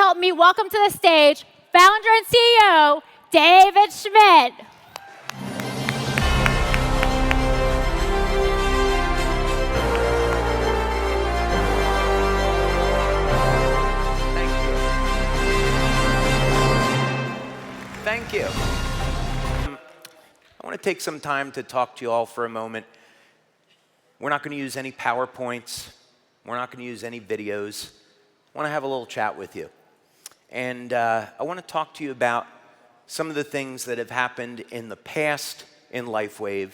help me welcome to the stage founder and CEO, David Schmidt. Thank you. I want to take some time to talk to you all for a moment. We're not going to use any PowerPoints. We're not going to use any videos. I want to have a little chat with you. And I want to talk to you about some of the things that have happened in the past in LifeWave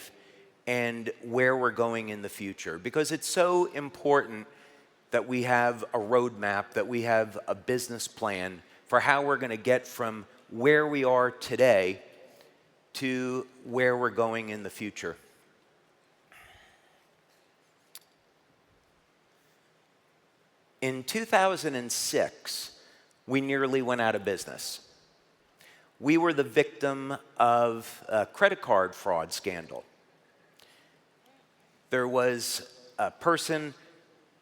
and where we're going in the future. Because it's so important that we have a roadmap, that we have a business plan for how we're going to get from where we are today to where we're going in the future. In 2006, we nearly went out of business. We were the victim of a credit card fraud scandal. There was a person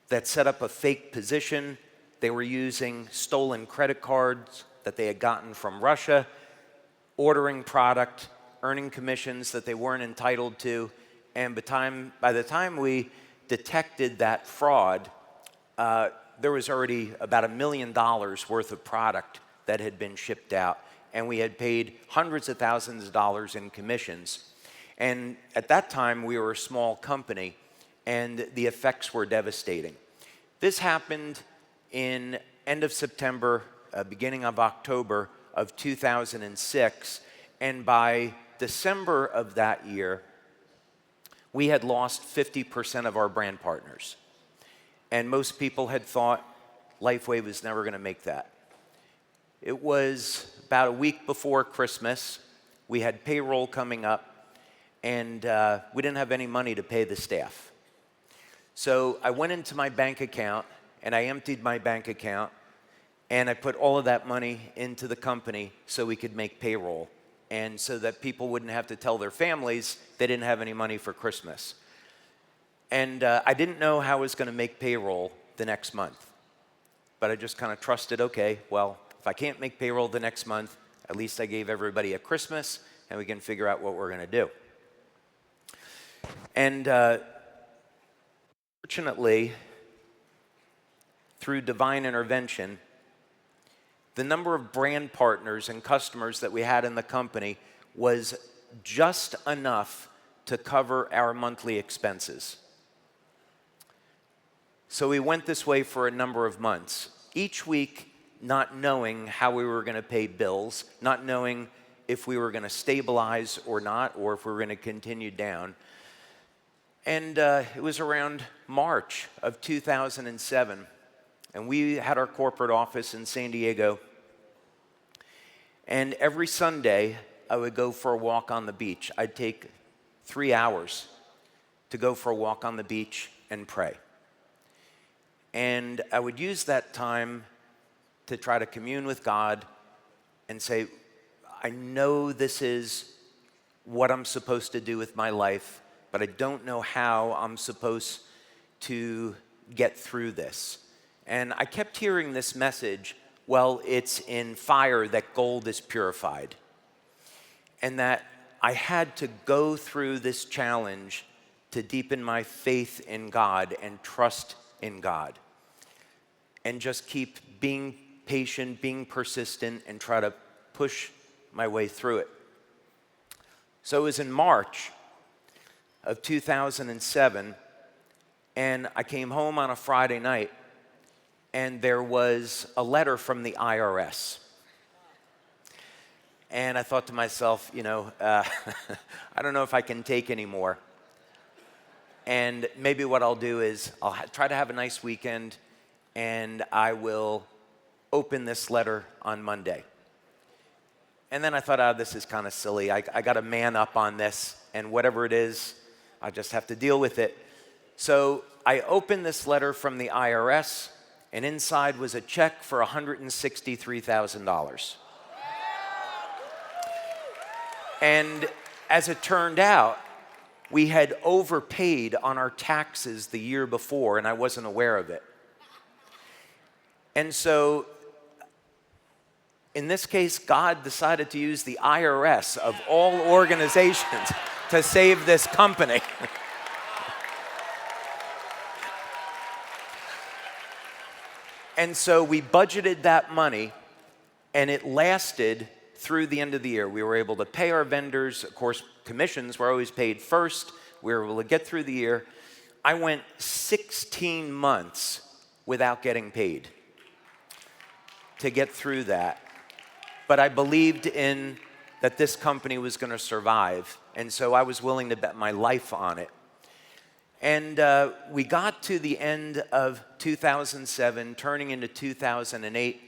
that set up a fake position. They were using stolen credit cards that they had gotten from Russia, ordering product, earning commissions that they weren't entitled to, and by the time we detected that fraud, there was already about $1 million worth of product that had been shipped out, and we had paid hundreds of thousands of dollars in commissions. And at that time, we were a small company, and the effects were devastating. This happened in end of September, beginning of October of 2006, and by December of that year, we had lost 50% of our brand partners. And most people had thought LifeWave was never going to make that. It was about a week before Christmas. We had payroll coming up, and we didn't have any money to pay the staff. So I went into my bank account, and I emptied my bank account, and I put all of that money into the company so we could make payroll, and so that people wouldn't have to tell their families they didn't have any money for Christmas. And I didn't know how I was going to make payroll the next month. But I just kind of trusted, okay, well, if I can't make payroll the next month, at least I gave everybody a Christmas, and we can figure out what we're going to do. And fortunately, through divine intervention, the number of brand partners and customers that we had in the company was just enough to cover our monthly expenses. So we went this way for a number of months, each week not knowing how we were going to pay bills, not knowing if we were going to stabilize or not, or if we were going to continue down. And it was around March of 2007, and we had our corporate office in San Diego. And every Sunday, I would go for a walk on the beach. I'd take 3 hours to go for a walk on the beach and pray. And I would use that time to try to commune with God and say, I know this is what I'm supposed to do with my life, but I don't know how I'm supposed to get through this. And I kept hearing this message, well, it's in fire that gold is purified. And that I had to go through this challenge to deepen my faith in God and trust in God. And just keep being patient, being persistent, and try to push my way through it. So it was in March of 2007, and I came home on a Friday night, and there was a letter from the IRS. And I thought to myself, I don't know if I can take any more. And maybe what I'll do is I'll try to have a nice weekend, and I will open this letter on Monday. And then I thought, this is kind of silly. I got to man up on this, and whatever it is, I just have to deal with it. So I opened this letter from the IRS, and inside was a check for $163,000. And as it turned out, we had overpaid on our taxes the year before, and I wasn't aware of it. And so In this case, God decided to use the IRS of all organizations to save this company. And so we budgeted that money, and it lasted through the end of the year. We were able to pay our vendors. Of course, commissions were always paid first. We were able to get through the year. I went 16 months without getting paid to get through that. But I believed in that this company was going to survive, and so I was willing to bet my life on it. And we got to the end of 2007, turning into 2008,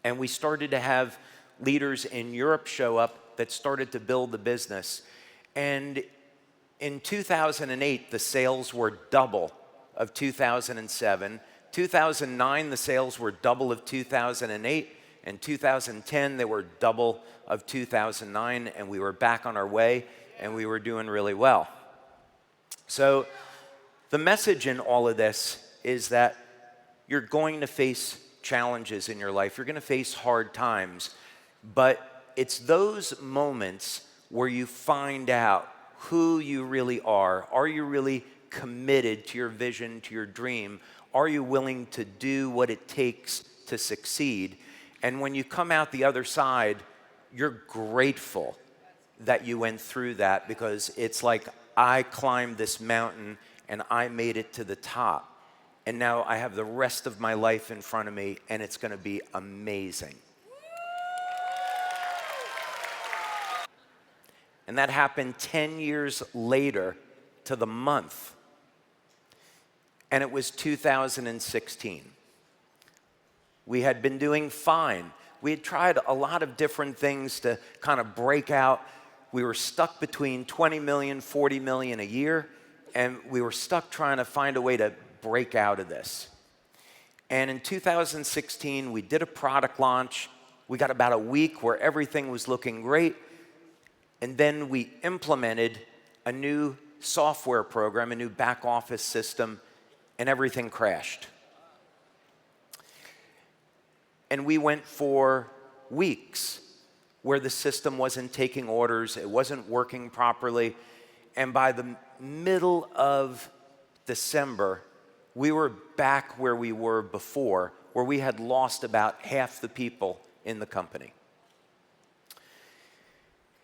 and we started to have leaders in Europe show up that started to build the business. And in 2008, the sales were double of 2007. 2009, the sales were double of 2008. In 2010, they were double of 2009, and we were back on our way, and we were doing really well. So the message in all of this is that you're going to face challenges in your life. You're going to face hard times, but it's those moments where you find out who you really are. Are you really committed to your vision, to your dream? Are you willing to do what it takes to succeed? And when you come out the other side, you're grateful that you went through that, because it's like, I climbed this mountain and I made it to the top. And now I have the rest of my life in front of me, and it's going to be amazing. And that happened 10 years later to the month. And it was 2016. We had been doing fine. We had tried a lot of different things to kind of break out. We were stuck between 20 million, 40 million a year, and we were stuck trying to find a way to break out of this. And in 2016, we did a product launch. We got about a week where everything was looking great. And then we implemented a new software program, a new back office system, and everything crashed. And we went for weeks where the system wasn't taking orders, it wasn't working properly. And by the middle of December, we were back where we were before, where we had lost about half the people in the company.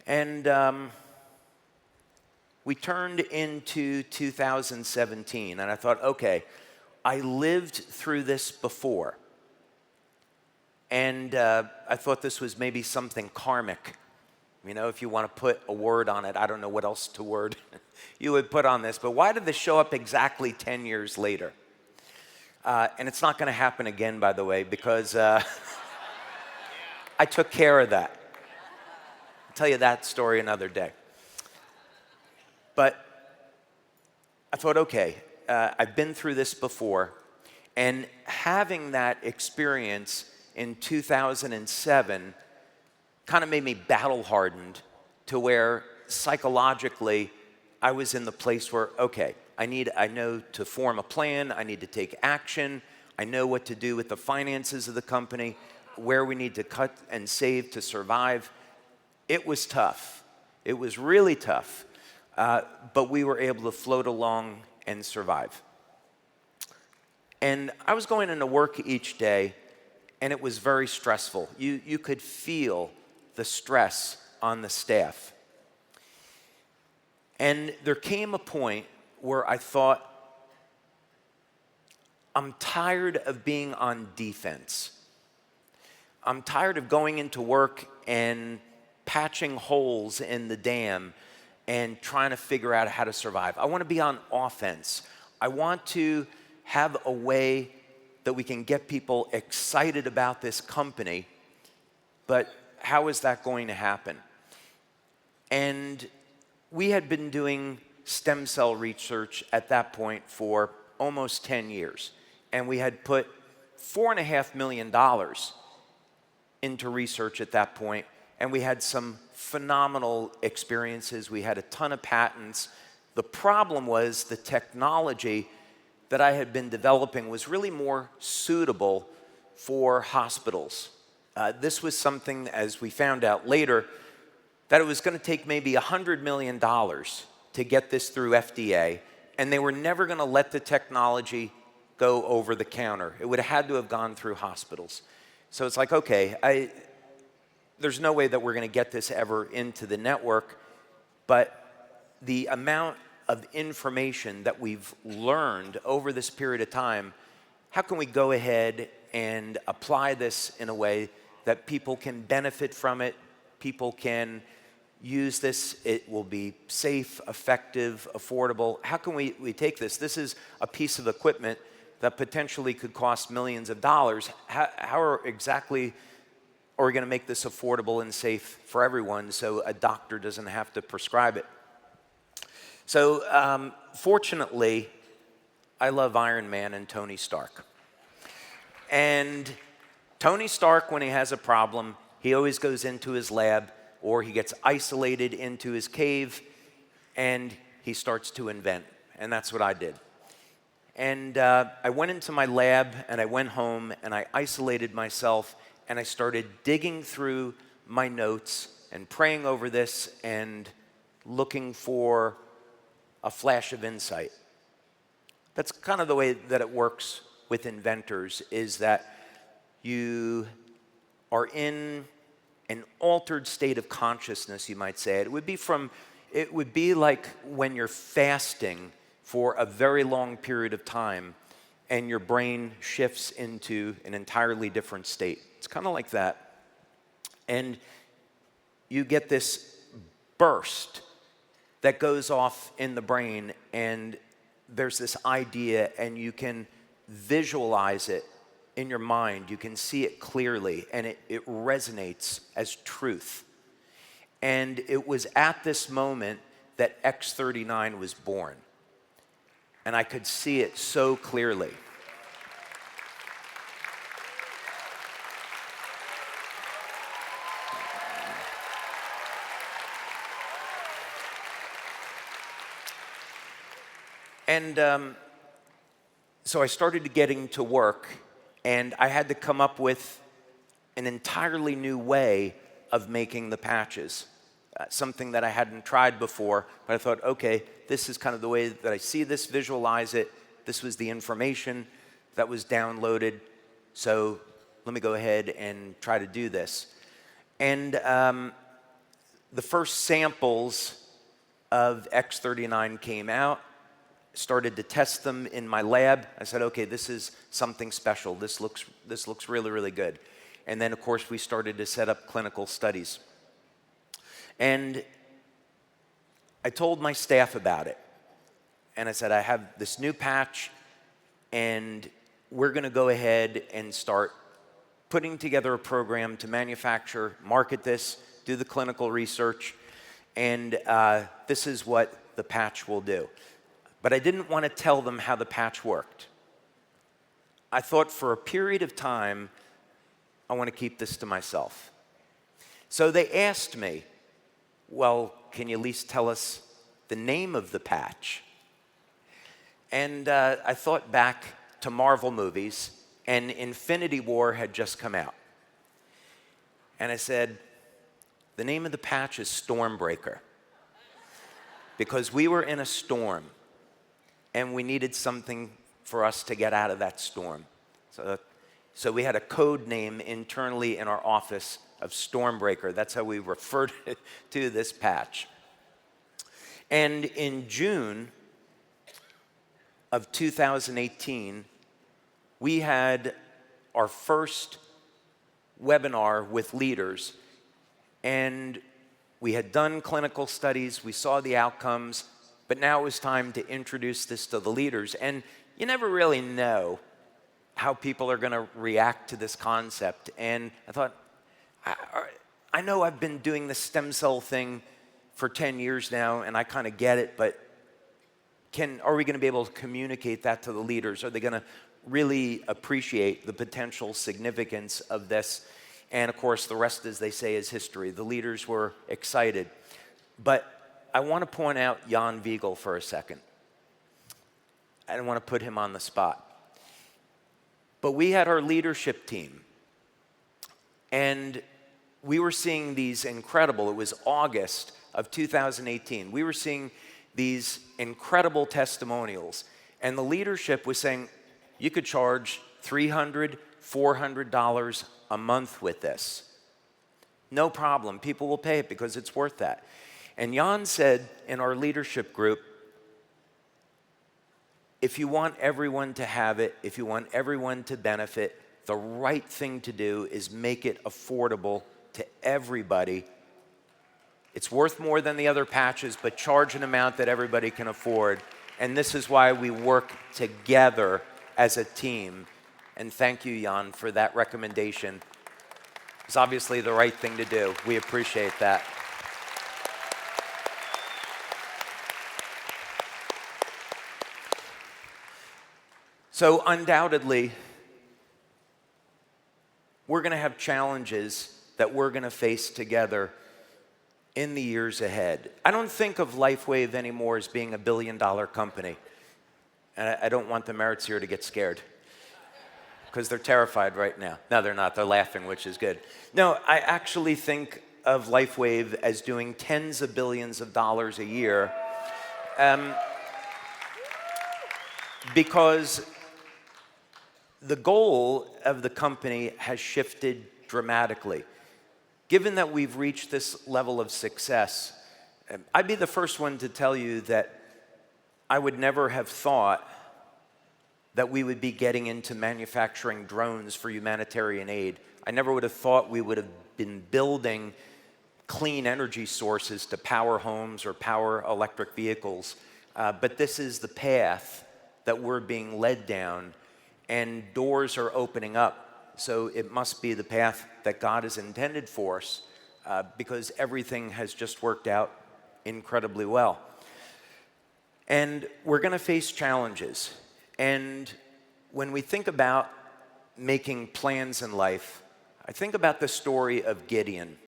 And we turned into 2017, and I thought, okay, I lived through this before. And I thought this was maybe something karmic. You know, if you want to put a word on it, I don't know what else to word you would put on this. But why did this show up exactly 10 years later? And it's not going to happen again, by the way, because I took care of that. I'll tell you that story another day. But I thought, okay, I've been through this before. And having that experience in 2007 kind of made me battle-hardened to where psychologically I was in the place where, okay, I know to form a plan, I need to take action, I know what to do with the finances of the company, where we need to cut and save to survive. It was tough. It was really tough, but we were able to float along and survive. And I was going into work each day, and it was very stressful. You could feel the stress on the staff. And there came a point where I thought, I'm tired of being on defense. I'm tired of going into work and patching holes in the dam and trying to figure out how to survive. I want to be on offense. I want to have a way that we can get people excited about this company, but how is that going to happen? And we had been doing stem cell research at that point for almost 10 years, and we had put $4.5 million into research at that point, and we had some phenomenal experiences. We had a ton of patents. The problem was the technology that I had been developing was really more suitable for hospitals This was something, as we found out later, that it was going to take maybe $100 million to get this through FDA, and they were never going to let the technology go over the counter. It would have had to have gone through hospitals. So it's like, okay, there's no way that we're going to get this ever into the network, but the amount of information that we've learned over this period of time, how can we go ahead and apply this in a way that people can benefit from it, people can use this, it will be safe, effective, affordable. How can we take this? This is a piece of equipment that potentially could cost millions of dollars. How exactly are we going to make this affordable and safe for everyone so a doctor doesn't have to prescribe it? So fortunately, I love Iron Man and Tony Stark. And Tony Stark, when he has a problem, he always goes into his lab or he gets isolated into his cave and he starts to invent. And that's what I did. And I went into my lab and I went home and I isolated myself and I started digging through my notes and praying over this and looking for a flash of insight. That's kind of the way that it works with inventors, is that you are in an altered state of consciousness, you might say. It would be like when you're fasting for a very long period of time and your brain shifts into an entirely different state. It's kind of like that. And you get this burst that goes off in the brain, and there's this idea, and you can visualize it in your mind. You can see it clearly, and it resonates as truth. And it was at this moment that X39 was born. And I could see it so clearly. And so I started getting to work, and I had to come up with an entirely new way of making the patches, something that I hadn't tried before. But I thought, okay, this is kind of the way that I see this, visualize it. This was the information that was downloaded, so let me go ahead and try to do this. And the first samples of X39 came out. Started to test them in my lab. I said, okay, this is something special. This looks really, really good. And then, of course, we started to set up clinical studies. And I told my staff about it. And I said, I have this new patch, and we're going to go ahead and start putting together a program to manufacture, market this, do the clinical research, and this is what the patch will do. But I didn't want to tell them how the patch worked. I thought for a period of time, I want to keep this to myself. So they asked me, well, can you at least tell us the name of the patch? And I thought back to Marvel movies, and Infinity War had just come out. And I said, the name of the patch is Stormbreaker, because we were in a storm. And we needed something for us to get out of that storm. So we had a code name internally in our office of Stormbreaker. That's how we referred to this patch. And in June of 2018, we had our first webinar with leaders. And we had done clinical studies. We saw the outcomes. But now it was time to introduce this to the leaders. And you never really know how people are going to react to this concept. And I thought, I know I've been doing the stem cell thing for 10 years now, and I kind of get it, but are we going to be able to communicate that to the leaders? Are they going to really appreciate the potential significance of this? And of course, the rest, as they say, is history. The leaders were excited. But I want to point out Jan Wiegel for a second. I don't want to put him on the spot. But we had our leadership team And we were seeing these incredible, it was August of 2018, we were seeing these incredible testimonials. And the leadership was saying, you could charge $300, $400 a month with this. No problem, people will pay it because it's worth that. And Jan said in our leadership group, if you want everyone to have it, if you want everyone to benefit, the right thing to do is make it affordable to everybody. It's worth more than the other patches, but charge an amount that everybody can afford. And this is why we work together as a team. And thank you, Jan, for that recommendation. It's obviously the right thing to do. We appreciate that. So undoubtedly, we're going to have challenges that we're going to face together in the years ahead. I don't think of LifeWave anymore as being a billion-dollar company. And I don't want the Merits here to get scared, because they're terrified right now. No, they're not. They're laughing, which is good. No, I actually think of LifeWave as doing tens of billions of dollars a year, because the goal of the company has shifted dramatically. Given that we've reached this level of success, I'd be the first one to tell you that I would never have thought that we would be getting into manufacturing drones for humanitarian aid. I never would have thought we would have been building clean energy sources to power homes or power electric vehicles. But this is the path that we're being led down, and doors are opening up. So it must be the path that God has intended for us, because everything has just worked out incredibly well. And we're going to face challenges. And when we think about making plans in life, I think about the story of Gideon.